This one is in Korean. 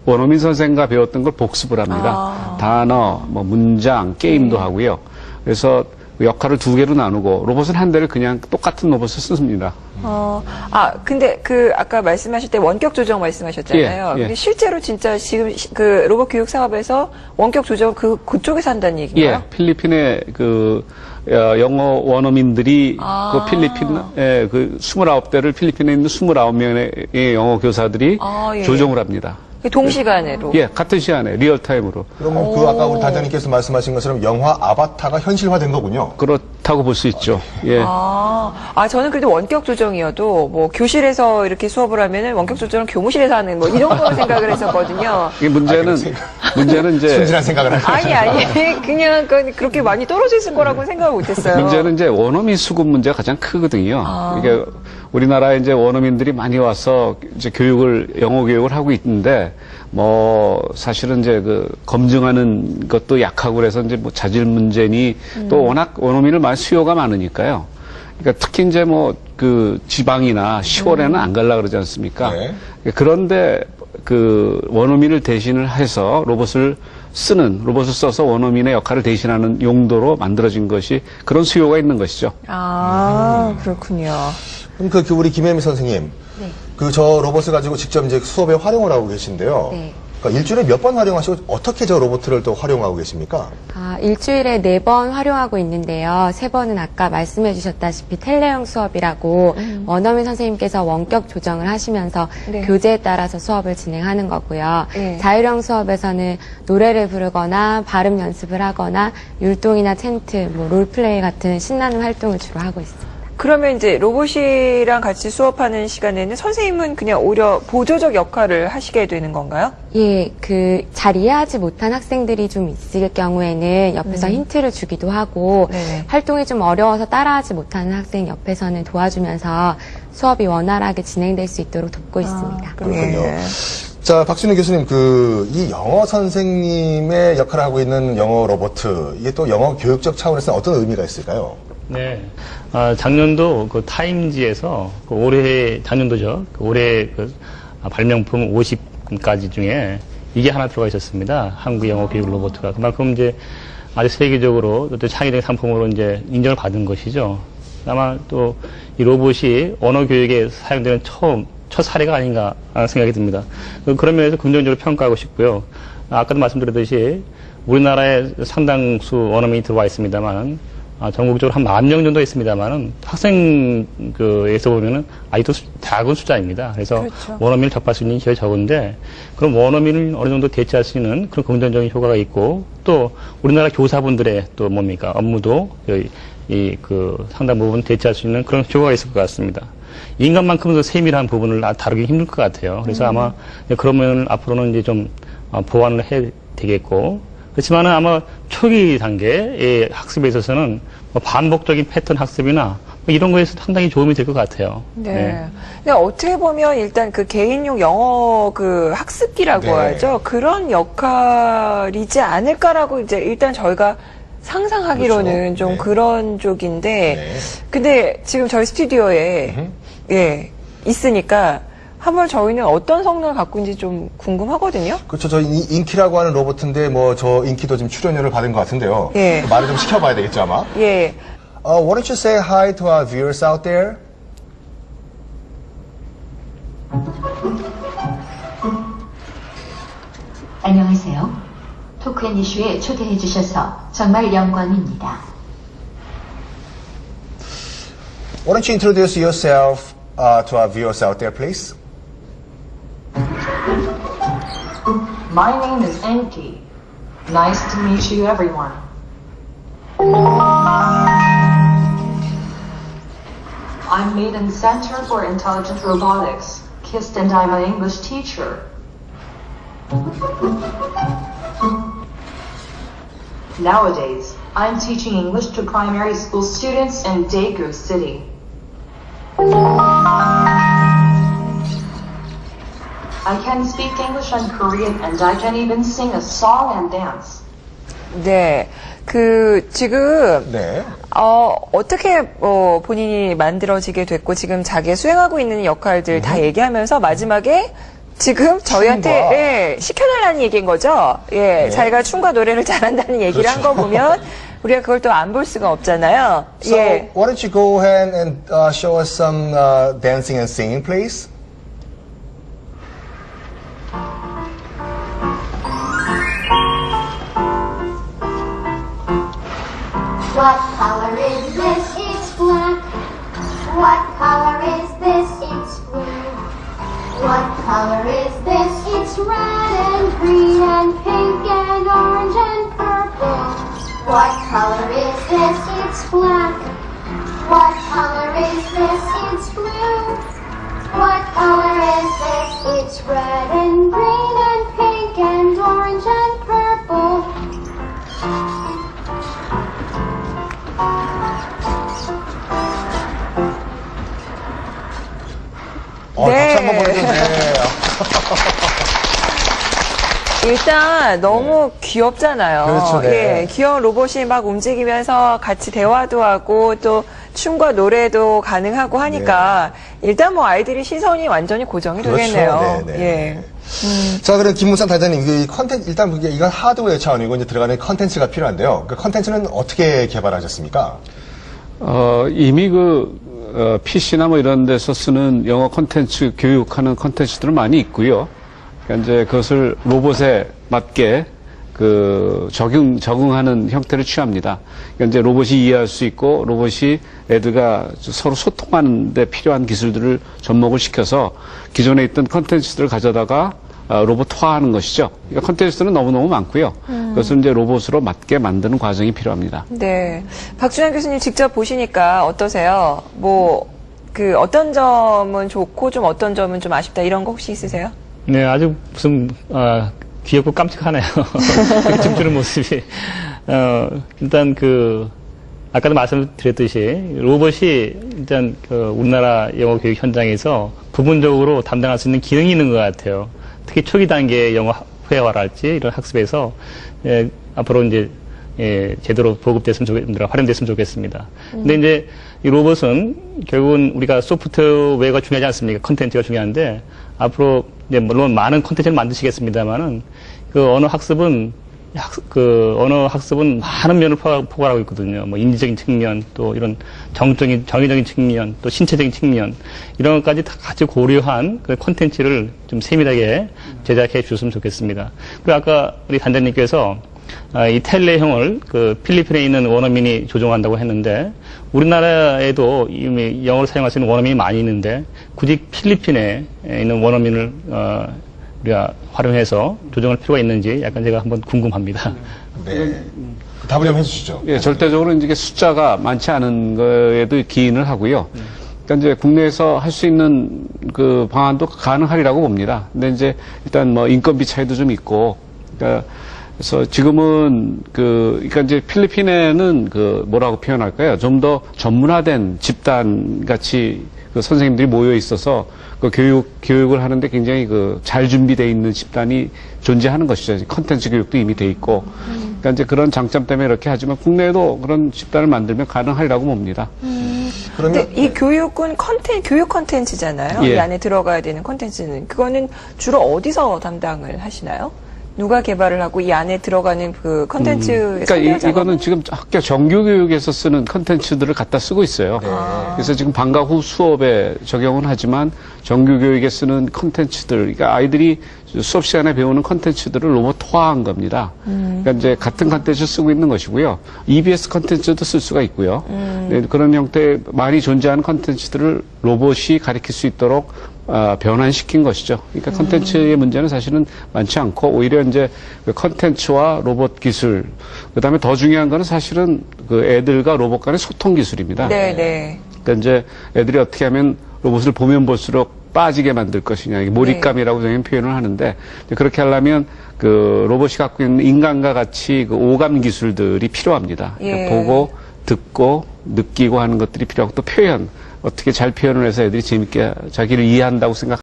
원어민 선생과 배웠던 걸 복습을 합니다. 단어, 뭐 문장, 게임도 하고요. 그래서 역할을 두 개로 나누고 로봇은 한 대를 그냥 똑같은 로봇을 씁니다. 근데 아까 말씀하실 때 원격 조정 말씀하셨잖아요. 예. 근데 실제로 진짜 지금 그 로봇 교육 사업에서 원격 조정 그쪽에서 한다는 얘기인가요? 예, 필리핀의 영어 원어민들이 그 필리핀에 29대를 필리핀에 있는 29명의 영어 교사들이 예. 조정을 합니다. 동시간으로. 예, 같은 시간에 리얼타임으로. 그러면 아까 우리 단장님께서 말씀하신 것처럼 영화 아바타가 현실화된 거군요. 그렇다고 볼 수 있죠. 예. 저는 그래도 원격 조정이어도 뭐 교실에서 이렇게 수업을 하면은 원격 조정은 교무실에서 하는 뭐 이런 거로 생각을 했었거든요. 이게 문제는 이제 순진한 생각을 하시죠. 아니 그냥 그렇게 많이 떨어져 있을 거라고 생각을 못했어요. 문제는 이제 원어민 수급 문제가 가장 크거든요. 이게 우리나라에 이제 원어민들이 많이 와서 이제 영어 교육을 하고 있는데, 뭐, 사실은 이제 검증하는 것도 약하고 그래서 이제 뭐 자질 문제니 또 워낙 원어민을 많이 수요가 많으니까요. 그러니까 특히 이제 지방이나 시골에는 안 갈라 그러지 않습니까? 네. 그런데 원어민을 대신을 해서 로봇을 써서 원어민의 역할을 대신하는 용도로 만들어진 것이 그런 수요가 있는 것이죠. 그렇군요. 그럼 우리 김혜미 선생님, 네. 저 로봇을 가지고 직접 이제 수업에 활용을 하고 계신데요. 네. 그러니까 일주일에 몇 번 활용하시고 어떻게 저 로봇을 또 활용하고 계십니까? 일주일에 4번 활용하고 있는데요. 3번은 아까 말씀해 주셨다시피 텔레형 수업이라고 원어민 선생님께서 원격 조정을 하시면서 네. 교재에 따라서 수업을 진행하는 거고요. 네. 자율형 수업에서는 노래를 부르거나 발음 연습을 하거나 율동이나 챈트, 롤플레이 같은 신나는 활동을 주로 하고 있습니다. 그러면 이제 로봇이랑 같이 수업하는 시간에는 선생님은 그냥 오히려 보조적 역할을 하시게 되는 건가요? 예, 잘 이해하지 못한 학생들이 좀 있을 경우에는 옆에서 힌트를 주기도 하고, 네네. 활동이 좀 어려워서 따라하지 못하는 학생 옆에서는 도와주면서 수업이 원활하게 진행될 수 있도록 돕고 있습니다. 그렇군요. 네. 자, 박준우 교수님, 이 영어 선생님의 역할을 하고 있는 영어 로봇, 이게 또 영어 교육적 차원에서 어떤 의미가 있을까요? 네. 작년도 타임지에서 작년도죠. 올해 발명품 50가지 중에 이게 하나 들어가 있었습니다. 한국 영어 교육 로봇가. 그만큼 이제 아주 세계적으로 또 창의적인 상품으로 이제 인정을 받은 것이죠. 아마 또 이 로봇이 언어 교육에 사용되는 첫 사례가 아닌가 하는 생각이 듭니다. 그런 면에서 긍정적으로 평가하고 싶고요. 아까도 말씀드렸듯이 우리나라에 상당수 원어민이 들어와 있습니다만, 전국적으로 한 10,000명 정도 있습니다만은 학생에서 보면은 아직도 작은 숫자입니다. 그래서 그렇죠. 원어민을 접할 수 있는 기회가 적은데, 그럼 원어민을 어느 정도 대체할 수 있는 그런 긍정적인 효과가 있고, 또 우리나라 교사분들의 또 업무도 상당 부분 대체할 수 있는 그런 효과가 있을 것 같습니다. 인간만큼 더 세밀한 부분을 다루기 힘들 것 같아요. 그래서 아마 그러면 앞으로는 이제 좀 보완을 해야 되겠고, 그렇지만은 아마 초기 단계의 학습에 있어서는 반복적인 패턴 학습이나 이런 거에서 상당히 도움이 될 것 같아요. 네. 근데 어떻게 보면 일단 개인용 영어 학습기라고 네. 하죠. 그런 역할이지 않을까라고 이제 일단 저희가 상상하기로는 그렇죠. 좀 네. 그런 쪽인데, 네. 근데 지금 저희 스튜디오에 있으니까 한번 저희는 어떤 성능을 갖고 있는지 좀 궁금하거든요. 그렇죠. 저 인키라고 하는 로봇인데 저 인키도 지금 출연료를 받은 것 같은데요. 예. 말을 좀 시켜봐야 되겠죠, 아마. 예. Why don't you say hi to our viewers out there? 안녕하세요. 토크앤 이슈에 초대해 주셔서 정말 영광입니다. Why don't you introduce yourself to our viewers out there, please? My name is Enki. Nice to meet you, everyone. I'm Maiden Center for Intelligent Robotics, KIST, and I'm an English teacher. Nowadays, I'm teaching English to primary school students in Daegu City. I can speak English and Korean, and I can even sing a song and dance. 네. 지금, 네. 어떻게, 본인이 만들어지게 됐고, 지금 자기 수행하고 있는 역할들 다 얘기하면서 마지막에 지금 저희한테 춤과. 예, 시켜달라는 얘기인 거죠. 예, 자기가 춤과 노래를 잘한다는 얘기를 한 거 보면 우리가 그걸 또 안 볼 수가 없잖아요. So, 예. why don't you go ahead and show us some dancing and singing, please? What color is this? It's black. What color is this? It's blue. What color is this? It's red and green and pink and orange and purple. What color is this? It's black. What color is this? It's blue. What color is this? It's red and green and pink and orange and purple. 네. 박수 한번 보내주세요. 일단 너무 귀엽잖아요. 그렇죠, 네. 예, 귀여운 로봇이 막 움직이면서 같이 대화도 하고 또 춤과 노래도 가능하고 하니까 일단 뭐 아이들이 시선이 완전히 고정이 되겠네요. 네, 네. 예. 자, 그럼 김문상 단장님, 이 컨텐츠, 일단 이건 하드웨어 차원이고 이제 들어가는 컨텐츠가 필요한데요. 그 컨텐츠는 어떻게 개발하셨습니까? 이미 PC나 뭐 이런 데서 쓰는 영어 콘텐츠, 교육하는 콘텐츠들은 많이 있고요. 그러니까 이제 그것을 로봇에 맞게 적응하는 형태를 취합니다. 그러니까 이제 로봇이 이해할 수 있고 로봇이 애들과 서로 소통하는 데 필요한 기술들을 접목을 시켜서 기존에 있던 콘텐츠들을 가져다가 로봇화하는 것이죠. 그러니까 콘텐츠들은 너무너무 많고요. 그것을 이제 로봇으로 맞게 만드는 과정이 필요합니다. 네. 박준환 교수님 직접 보시니까 어떠세요? 어떤 점은 좋고 좀 어떤 점은 좀 아쉽다 이런 거 혹시 있으세요? 네, 아주 무슨 귀엽고 깜찍하네요. 춤추는 모습이. 일단 아까도 말씀드렸듯이 로봇이 일단 우리나라 영어 교육 현장에서 부분적으로 담당할 수 있는 기능이 있는 것 같아요. 특히 초기 단계 영어 회화랄지 이런 학습에서 앞으로 이제 제대로 활용됐으면 좋겠습니다. 근데 이제 이 로봇은 결국은 우리가 소프트웨어가 중요하지 않습니까? 컨텐츠가 중요한데 앞으로 이제 물론 많은 컨텐츠를 만드시겠습니다만은 언어 학습은 많은 면을 포괄하고 있거든요. 뭐 인지적인 측면, 또 이런 정의적인 측면, 또 신체적인 측면 이런 것까지 다 같이 고려한 그 콘텐츠를 좀 세밀하게 제작해 주셨으면 좋겠습니다. 그리고 아까 우리 단장님께서 이 텔레형을 필리핀에 있는 원어민이 조종한다고 했는데 우리나라에도 이미 영어를 사용할 수 있는 원어민이 많이 있는데 굳이 필리핀에 있는 원어민을 우리가 활용해서 조정할 필요가 있는지 약간 제가 한번 궁금합니다. 네. 답을 좀 해주시죠. 예, 절대적으로 이제 숫자가 많지 않은 거에도 기인을 하고요. 그러니까 이제 국내에서 할 수 있는 방안도 가능하리라고 봅니다. 근데 이제 일단 뭐 인건비 차이도 좀 있고, 그래서 지금은 그러니까 이제 필리핀에는 뭐라고 표현할까요? 좀 더 전문화된 집단 같이 선생님들이 모여 있어서 교육을 하는데 굉장히 잘 준비되어 있는 집단이 존재하는 것이죠. 컨텐츠 교육도 이미 돼 있고. 그러니까 이제 그런 장점 때문에 이렇게 하지만 국내에도 그런 집단을 만들면 가능하리라고 봅니다. 근데 이 교육은 교육 컨텐츠잖아요. 예. 이 안에 들어가야 되는 컨텐츠는 그거는 주로 어디서 담당을 하시나요? 누가 개발을 하고 이 안에 들어가는 컨텐츠의 그러니까 이거는 지금 학교 정규 교육에서 쓰는 컨텐츠들을 갖다 쓰고 있어요. 그래서 지금 방과 후 수업에 적용은 하지만 정규 교육에 쓰는 컨텐츠들, 그러니까 아이들이 수업 시간에 배우는 컨텐츠들을 로봇화한 겁니다. 그러니까 이제 같은 컨텐츠 쓰고 있는 것이고요. EBS 컨텐츠도 쓸 수가 있고요. 네, 그런 형태의 많이 존재하는 컨텐츠들을 로봇이 가르칠 수 있도록 변환시킨 것이죠. 그러니까 컨텐츠의 문제는 사실은 많지 않고 오히려 이제 컨텐츠와 로봇 기술, 그다음에 더 중요한 거는 사실은 애들과 로봇 간의 소통 기술입니다. 네. 그러니까 이제 애들이 어떻게 하면 로봇을 보면 볼수록 빠지게 만들 것이냐, 이게 몰입감이라고 저희는 표현을 하는데 그렇게 하려면 로봇이 갖고 있는 인간과 같이 오감 기술들이 필요합니다. 그러니까 보고 듣고 느끼고 하는 것들이 필요하고 또 표현, 어떻게 잘 표현을 해서 애들이 재밌게 자기를 이해한다고 생각.